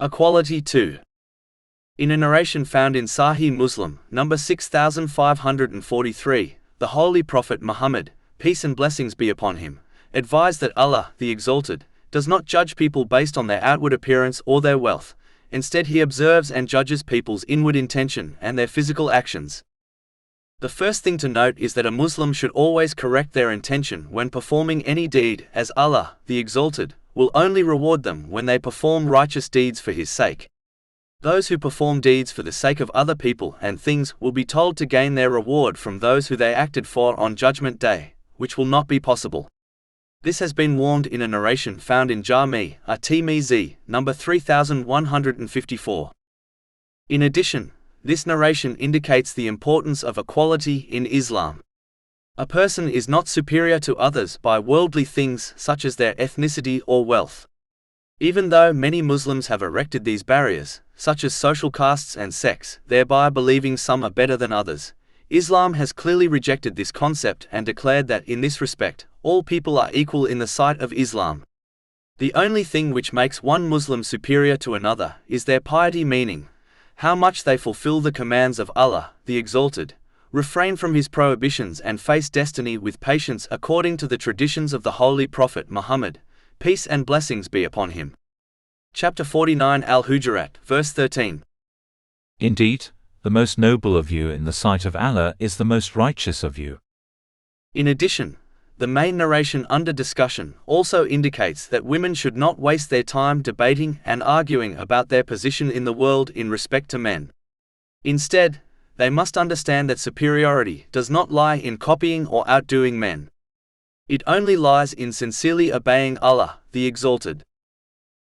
Equality 2. In a narration found in Sahih Muslim, number 6543, the Holy Prophet Muhammad, peace and blessings be upon him, advised that Allah, the Exalted, does not judge people based on their outward appearance or their wealth. Instead, He observes and judges people's inward intention and their physical actions. The first thing to note is that a Muslim should always correct their intention when performing any deed, as Allah, the Exalted, will only reward them when they perform righteous deeds for His sake. Those who perform deeds for the sake of other people and things will be told to gain their reward from those who they acted for on Judgment Day, which will not be possible. This has been warned in a narration found in Jami' at-Tirmidhi, number 3154. In addition, this narration indicates the importance of equality in Islam. A person is not superior to others by worldly things such as their ethnicity or wealth. Even though many Muslims have erected these barriers, such as social castes and sex, thereby believing some are better than others, Islam has clearly rejected this concept and declared that in this respect, all people are equal in the sight of Islam. The only thing which makes one Muslim superior to another is their piety, meaning how much they fulfill the commands of Allah, the Exalted, refrain from His prohibitions and face destiny with patience according to the traditions of the Holy Prophet Muhammad, peace and blessings be upon him. Chapter 49 Al-Hujurat, verse 13. Indeed, the most noble of you in the sight of Allah is the most righteous of you. In addition, the main narration under discussion also indicates that women should not waste their time debating and arguing about their position in the world in respect to men. Instead, they must understand that superiority does not lie in copying or outdoing men. It only lies in sincerely obeying Allah, the Exalted.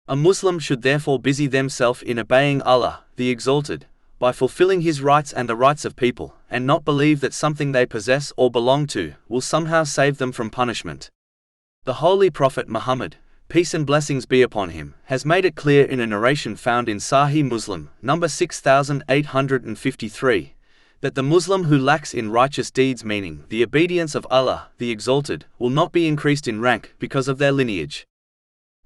A Muslim should therefore busy themselves in obeying Allah, the Exalted, by fulfilling His rights and the rights of people, and not believe that something they possess or belong to will somehow save them from punishment. The Holy Prophet Muhammad, peace and blessings be upon him, has made it clear in a narration found in Sahih Muslim, number 6853, that the Muslim who lacks in righteous deeds, meaning the obedience of Allah, the Exalted, will not be increased in rank because of their lineage.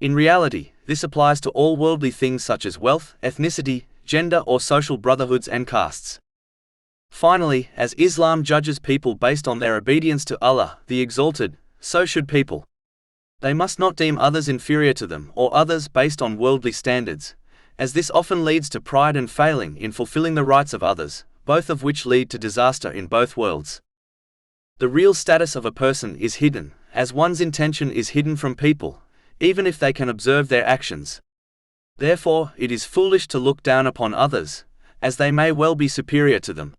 In reality, this applies to all worldly things such as wealth, ethnicity, gender or social brotherhoods and castes. Finally, as Islam judges people based on their obedience to Allah, the Exalted, so should people. They must not deem others inferior to them or others based on worldly standards, as this often leads to pride and failing in fulfilling the rights of others, both of which lead to disaster in both worlds. The real status of a person is hidden, as one's intention is hidden from people, even if they can observe their actions. Therefore, it is foolish to look down upon others, as they may well be superior to them.